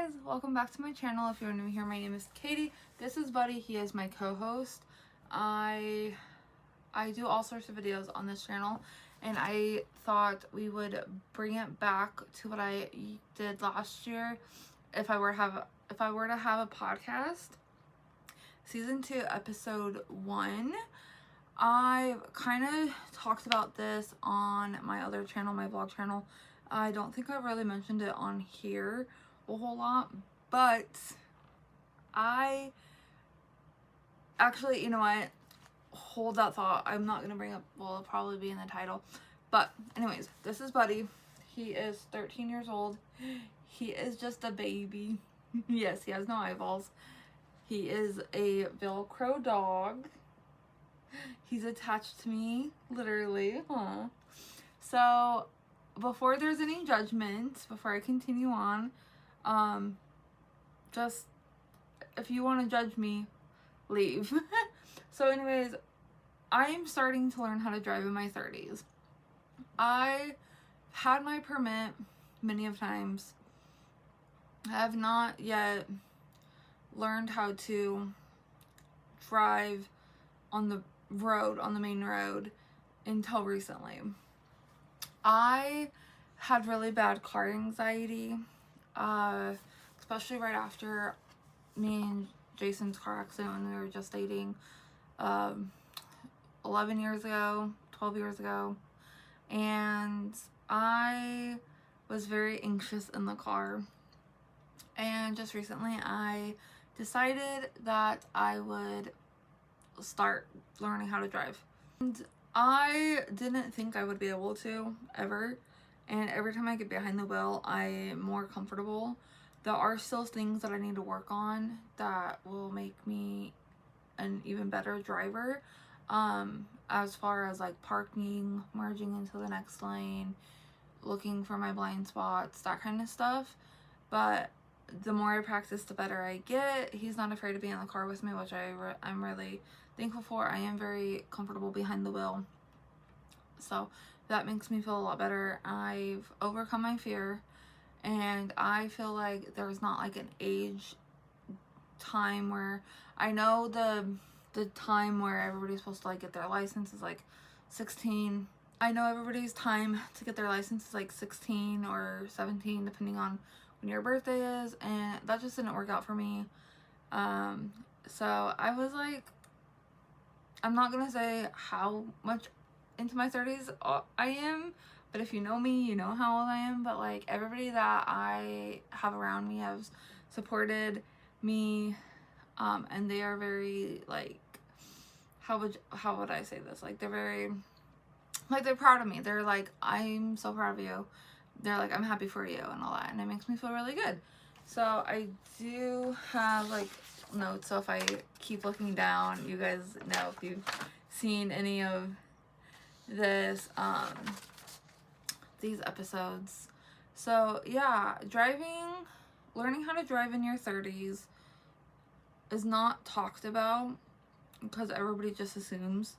guys, welcome back to my channel. If you're new here, my name is Katie. This is Buddy. He is my co-host. I do all sorts of videos on this channel, and I thought we would bring it back to what I did last year if I were to have a podcast. Season 2, episode 1. I kind of talked about this on my other channel, my vlog channel. I don't think I've really mentioned it on here a whole lot, but I actually, you know what, hold that thought. I'm not gonna bring up, well, it'll probably be in the title, but anyways, this is Buddy. He is 13 years old. He is just a baby. Yes, he has no eyeballs. He is a Velcro dog. He's attached to me, literally. Huh. So before there's any judgment, before I continue on, just if you want to judge me, leave. So anyways, I'm starting to learn how to drive in my 30s. I had my permit many of times. I have not yet learned how to drive on the road, on the main road, until recently. I had really bad car anxiety, especially right after me and Jason's car accident when we were just dating 11 years ago, 12 years ago, and I was very anxious in the car. And just recently I decided that I would start learning how to drive. And I didn't think I would be able to ever, and every time I get behind the wheel I'm more comfortable. There are still things that I need to work on that will make me an even better driver, as far as like parking, merging into the next lane, looking for my blind spots, that kind of stuff. But the more I practice, the better I get. He's not afraid to be in the car with me, which I'm really thankful for. I am very comfortable behind the wheel, so that makes me feel a lot better. I've overcome my fear, and I feel like there's not like an age time where, I know the time where everybody's supposed to like get their license is like 16. I know everybody's time to get their license is like 16 or 17 depending on when your birthday is, and that just didn't work out for me. So I was like, I'm not gonna say how much into my 30s I am, but if you know me, you know how old I am. But like, everybody that I have around me has supported me, and they are very like, how would I say this, like, they're very, like, they're proud of me. They're like, I'm so proud of you. They're like, I'm happy for you and all that, and it makes me feel really good. So I do have like notes, so if I keep looking down, you guys know if you've seen any of this these episodes. So yeah, learning how to drive in your 30s is not talked about because everybody just assumes,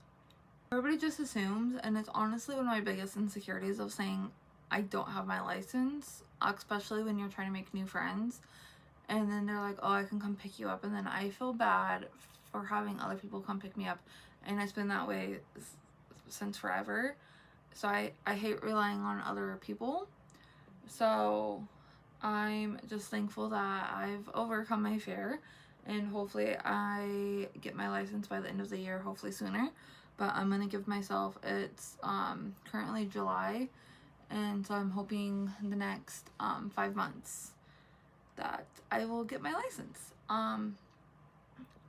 and it's honestly one of my biggest insecurities of saying I don't have my license, especially when you're trying to make new friends, and then they're like, oh, I can come pick you up, and then I feel bad for having other people come pick me up, and it's been that way since forever. So I hate relying on other people. So I'm just thankful that I've overcome my fear, and hopefully I get my license by the end of the year, hopefully sooner. But I'm gonna give myself, it's currently July, and so I'm hoping the next 5 months that I will get my license.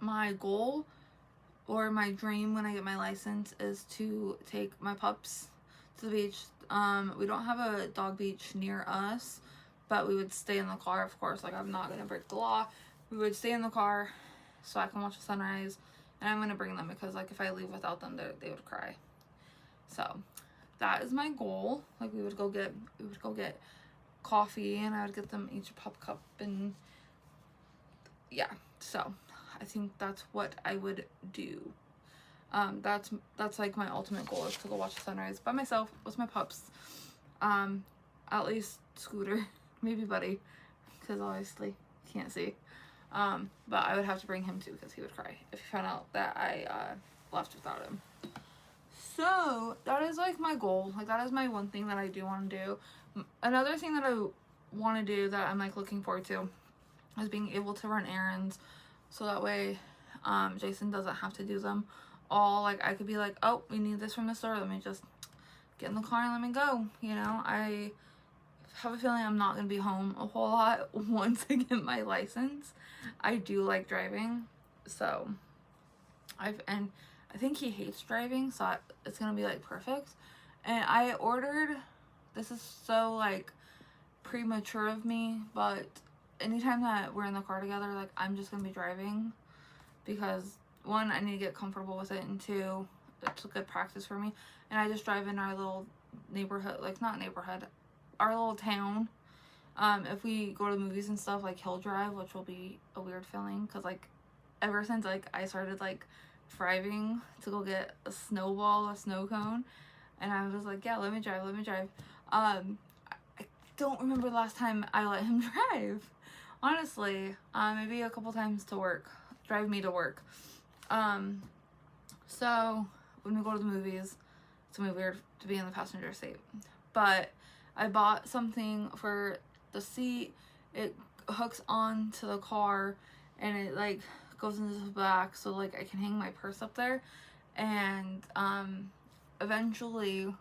My goal or my dream when I get my license is to take my pups to the beach. We don't have a dog beach near us, but we would stay in the car, of course. Like, I'm not gonna break the law. We would stay in the car so I can watch the sunrise, and I'm gonna bring them because, like, if I leave without them, they would cry. So that is my goal. Like, we would go get coffee, and I would get them each a pup cup, and yeah. So I think that's what I would do. That's like my ultimate goal, is to go watch the sunrise by myself with my pups. At least Scooter, maybe Buddy, because obviously can't see. But I would have to bring him too because he would cry if he found out that I left without him. So that is like my goal. Like that is my one thing that I do want to do. Another thing that I want to do that I'm like looking forward to is being able to run errands, so that way Jason doesn't have to do them all. Like I could be like, oh, we need this from the store, let me just get in the car and let me go, you know. I have a feeling I'm not going to be home a whole lot once I get my license. I do like driving, so I think he hates driving, so it's going to be like perfect. And I ordered, this is so like premature of me, but anytime that we're in the car together, like I'm just going to be driving because one, I need to get comfortable with it, and two, it's a good practice for me. And I just drive in our little neighborhood, like not neighborhood, our little town. If we go to movies and stuff, like he'll drive, which will be a weird feeling because like ever since like I started like driving to go get a snowball, a snow cone, and I was like, yeah, let me drive. I don't remember the last time I let him drive, honestly. Maybe a couple times to work, drive me to work. So when we go to the movies, it's gonna be weird to be in the passenger seat. But I bought something for the seat. It hooks on to the car and it like goes into the back, so like I can hang my purse up there. And eventually,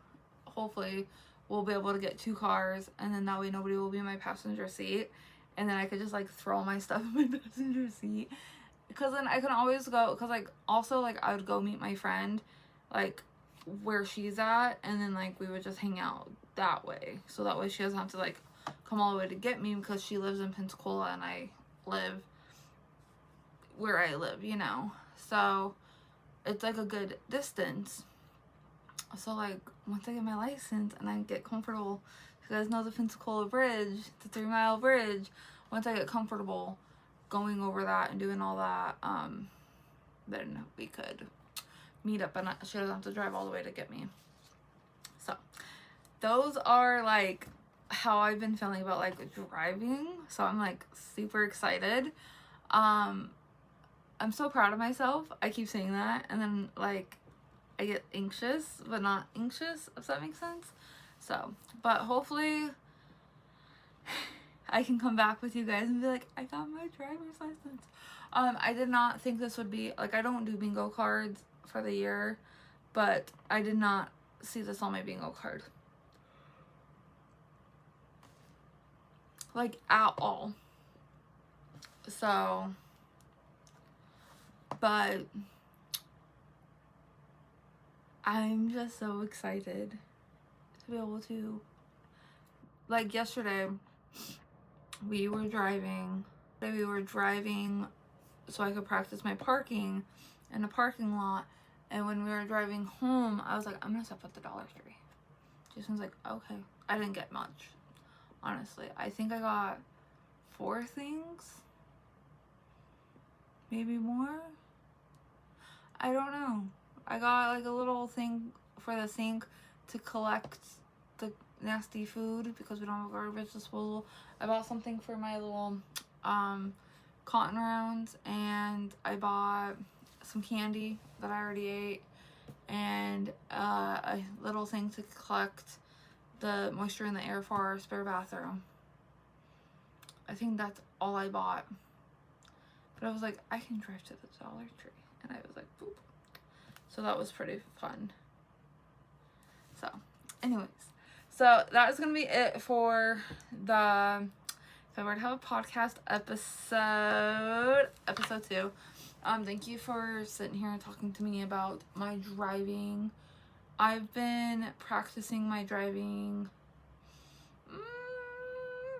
hopefully, we'll be able to get 2 cars, and then that way nobody will be in my passenger seat, and then I could just like throw all my stuff in my passenger seat, because then I can always go, because like also like I would go meet my friend like where she's at, and then like we would just hang out that way, so that way she doesn't have to like come all the way to get me, because she lives in Pensacola and I live where I live, you know. So it's like a good distance. So like once I get my license and I get comfortable, you guys know the Pensacola Bridge, the 3 Mile Bridge, once I get comfortable going over that and doing all that, then we could meet up and she doesn't have to drive all the way to get me. So those are like how I've been feeling about like driving. So I'm like super excited. I'm so proud of myself. I keep saying that, and then like I get anxious but not anxious, if that makes sense. So but hopefully I can come back with you guys and be like, I got my driver's license. I did not think this would be like, I don't do bingo cards for the year, but I did not see this on my bingo card like at all. So but I'm just so excited to be able to, like yesterday we were driving so I could practice my parking in a parking lot, and when we were driving home I was like, I'm gonna stop at the Dollar Tree. Jason's like, okay. I didn't get much, honestly. I think I got 4 things, maybe more. I don't know. I got like a little thing for the sink to collect the nasty food because we don't have a garbage disposal. I bought something for my little cotton rounds, and I bought some candy that I already ate, and a little thing to collect the moisture in the air for our spare bathroom. I think that's all I bought. But I was like, I can drive to the Dollar Tree. And I was like, boop. So that was pretty fun. So, anyways. So, that is going to be it for the If I Were to Have a Podcast episode 2. Thank you for sitting here and talking to me about my driving. I've been practicing my driving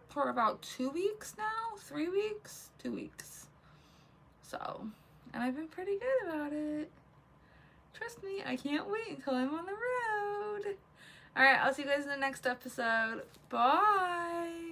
for about 2 weeks now. 3 weeks? 2 weeks. So, and I've been pretty good about it. Trust me, I can't wait until I'm on the road. Alright, I'll see you guys in the next episode. Bye!